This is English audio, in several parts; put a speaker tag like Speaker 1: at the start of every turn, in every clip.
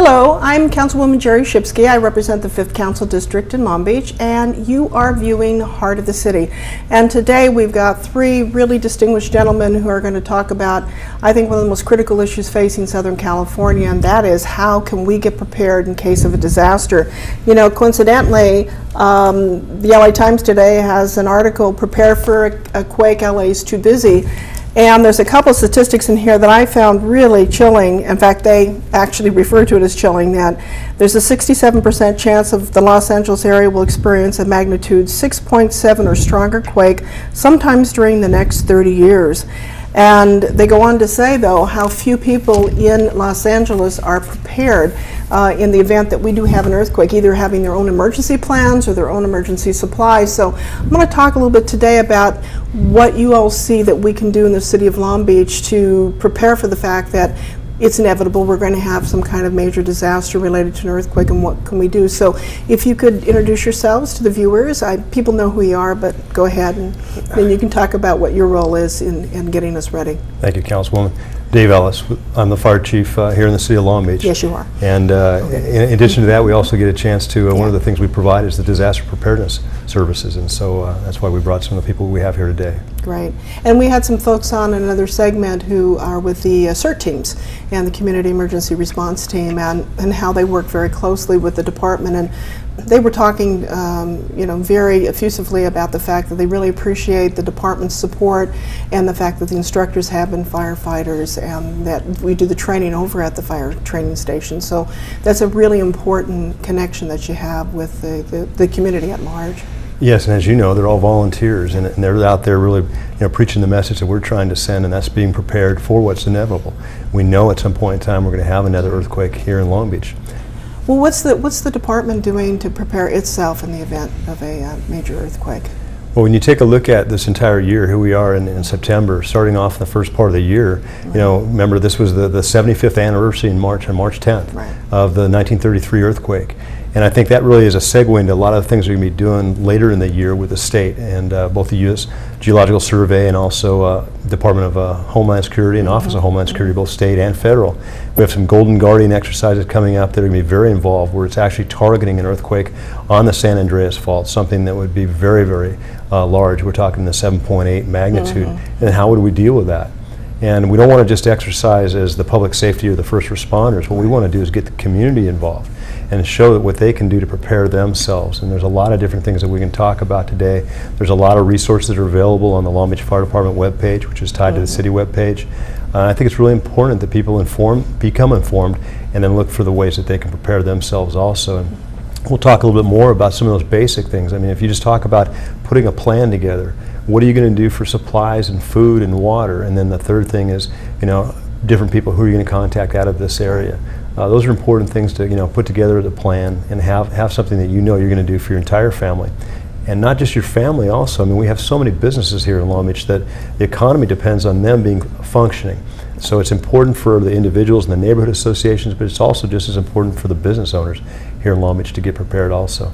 Speaker 1: Hello, I'm Councilwoman Schipske. I represent the 5th Council District in Long Beach, and you are viewing Heart of the City. And today we've got three really distinguished gentlemen who are going to talk about, I think, one of the most critical issues facing Southern California, and that is how can we get prepared in case of a disaster. You know, coincidentally, the LA Times today has an article, Prepare for a Quake, LA's Too Busy. And there's a couple of statistics in here that I found really chilling. In fact, they actually refer to it as chilling, that there's a 67% chance of the Los Angeles area will experience a magnitude 6.7 or stronger quake sometimes during the next 30 years. And they go on to say, though, how few people in Los Angeles are prepared in the event that we do have an earthquake, either having their own emergency plans or their own emergency supplies. So I'm going to talk a little bit today about what you all see that we can do in the city of Long Beach to prepare for the fact that it's inevitable we're going to have some kind of major disaster related to an earthquake, and what can we do. So if you could introduce yourselves to the viewers. People know who you are, but go ahead and then you can talk about what your role is in getting us ready.
Speaker 2: Thank you, Councilwoman. Dave Ellis. I'm the fire chief here in the city of Long Beach.
Speaker 1: Yes, you are.
Speaker 2: And in addition to that, we also get a chance to, one of the things we provide is the disaster preparedness services, and so that's why we brought some of the people we have here today.
Speaker 1: Great. And we had some folks on in another segment who are with the CERT teams and the Community Emergency Response Team, and how they work very closely with the department. And they were talking very effusively about the fact that they really appreciate the department's support and the fact that the instructors have been firefighters and that we do the training over at the fire training station. So that's a really important connection that you have with the community at large.
Speaker 2: Yes, and as you know, they're all volunteers, and they're out there really preaching the message that we're trying to send, and that's being prepared for what's inevitable. We know at some point in time we're going to have another earthquake here in Long Beach.
Speaker 1: Well, what's the department doing to prepare itself in the event of a major earthquake?
Speaker 2: Well, when you take a look at this entire year, here we are in September, starting off in the first part of the year, remember this was the 75th anniversary on March 10th of the 1933 earthquake. And I think that really is a segue into a lot of the things we're going to be doing later in the year with the state and both the U.S. Geological Survey and also Department of Homeland Security and Office of Homeland Security, both state and federal. We have some Golden Guardian exercises coming up that are going to be very involved, where it's actually targeting an earthquake on the San Andreas Fault, something that would be very, very large. We're talking the 7.8 magnitude. And how would we deal with that? And we don't want to just exercise as the public safety or the first responders. What we want to do is get the community involved and show what they can do to prepare themselves. And there's a lot of different things that we can talk about today. There's a lot of resources that are available on the Long Beach Fire Department webpage, which is tied to the city webpage. I think it's really important that people become informed, and then look for the ways that they can prepare themselves also. And we'll talk a little bit more about some of those basic things. I mean, if you just talk about putting a plan together, what are you going to do for supplies and food and water? And then the third thing is, different people who are you going to contact out of this area. Those are important things to put together as a plan and have something that you're going to do for your entire family. And not just your family also. I mean, we have so many businesses here in Long Beach that the economy depends on them being functioning. So it's important for the individuals and the neighborhood associations, but it's also just as important for the business owners here in Long Beach to get prepared also.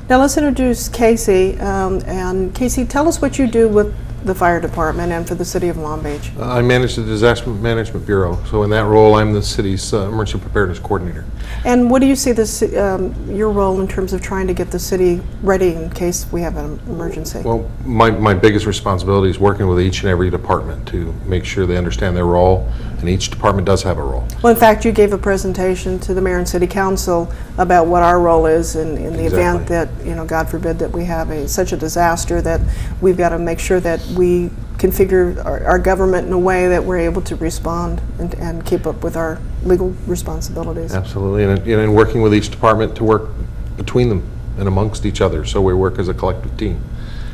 Speaker 1: Now let's introduce Casey. And Casey, tell us what you do with the fire department and for the city of Long Beach.
Speaker 3: I manage the Disaster Management Bureau. So in that role, I'm the city's emergency preparedness coordinator.
Speaker 1: And what do you see your role in terms of trying to get the city ready in case we have an emergency?
Speaker 3: Well, my biggest responsibility is working with each and every department to make sure they understand their role, and each department does have a role.
Speaker 1: Well, in fact, you gave a presentation to the mayor and city council about what our role is in the event that, God forbid, that we have such a disaster, that we've got to make sure that we configure our government in a way that we're able to respond and keep up with our legal responsibilities.
Speaker 3: Absolutely, and working with each department to work between them and amongst each other, so we work as a collective team.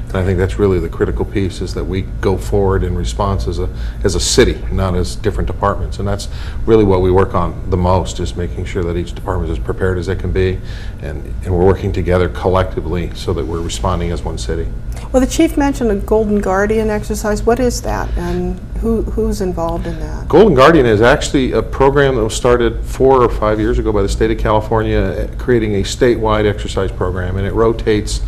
Speaker 3: And I think that's really the critical piece, is that we go forward in response as a city, not as different departments. And that's really what we work on the most, is making sure that each department is as prepared as they can be, and we're working together collectively so that we're responding as one city.
Speaker 1: Well, the chief mentioned a Golden Guardian exercise. What is that, and who's involved in that?
Speaker 3: Golden Guardian is actually a program that was started 4 or 5 years ago by the state of California, creating a statewide exercise program, and it rotates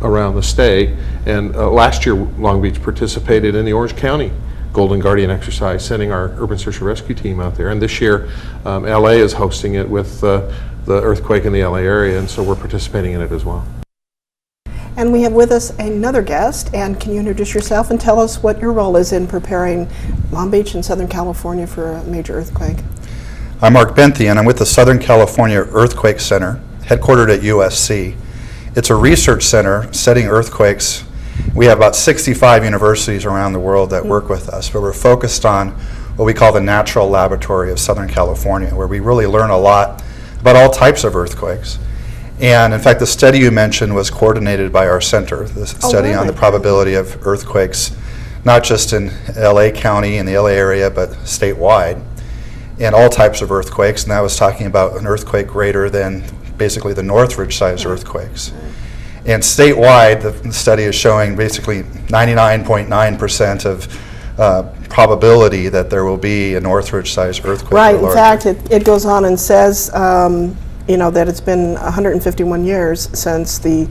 Speaker 3: around the state. And last year Long Beach participated in the Orange County Golden Guardian exercise, sending our urban search and rescue team out there. And this year, LA is hosting it with the earthquake in the LA area, and so we're participating in it as well.
Speaker 1: And we have with us another guest, and can you introduce yourself and tell us what your role is in preparing Long Beach and Southern California for a major earthquake?
Speaker 4: I'm Mark Benthey, and I'm with the Southern California Earthquake Center, headquartered at USC. It's a research center studying earthquakes. We have about 65 universities around the world that work with us, but we're focused on what we call the Natural Laboratory of Southern California, where we really learn a lot about all types of earthquakes. And in fact, the study you mentioned was coordinated by our center, the study on the probability of earthquakes, not just in LA County and the LA area, but statewide, and all types of earthquakes. And I was talking about an earthquake greater than basically the Northridge-sized earthquakes. And statewide, the study is showing basically 99.9% of probability that there will be a Northridge-sized earthquake.
Speaker 1: Right. In fact, it goes on and says, that it's been 151 years since the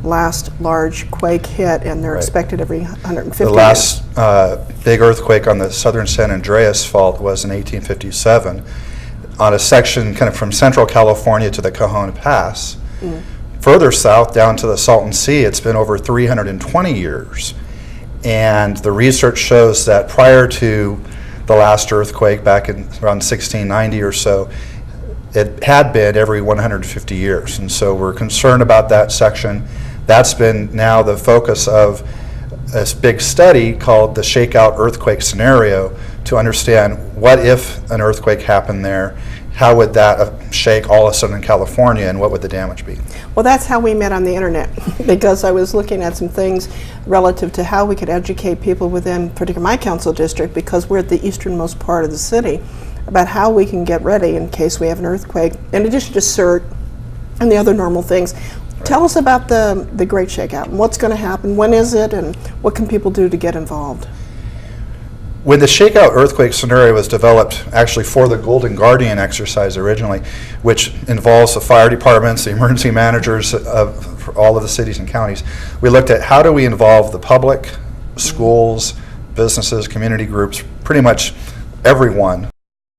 Speaker 1: last large quake hit, and they're expected every 150 years.
Speaker 4: The last big earthquake on the southern San Andreas fault was in 1857 on a section kind of from central California to the Cajon Pass. Further south, down to the Salton Sea, it's been over 320 years. And the research shows that prior to the last earthquake back in around 1690 or so, it had been every 150 years. And so we're concerned about that section. That's been now the focus of this big study called the Shakeout earthquake scenario to understand what if an earthquake happened there, how would that shake all of Southern California, and what would the damage be?
Speaker 1: Well, that's how we met on the internet, because I was looking at some things relative to how we could educate people within, particularly my council district, because we're at the easternmost part of the city, about how we can get ready in case we have an earthquake, in addition to CERT and the other normal things. Tell us about the Great Shakeout, and what's going to happen, when is it, and what can people do to get involved?
Speaker 4: When the Shakeout earthquake scenario was developed actually for the Golden Guardian exercise originally, which involves the fire departments, the emergency managers of all of the cities and counties, we looked at how do we involve the public, schools, businesses, community groups, pretty much everyone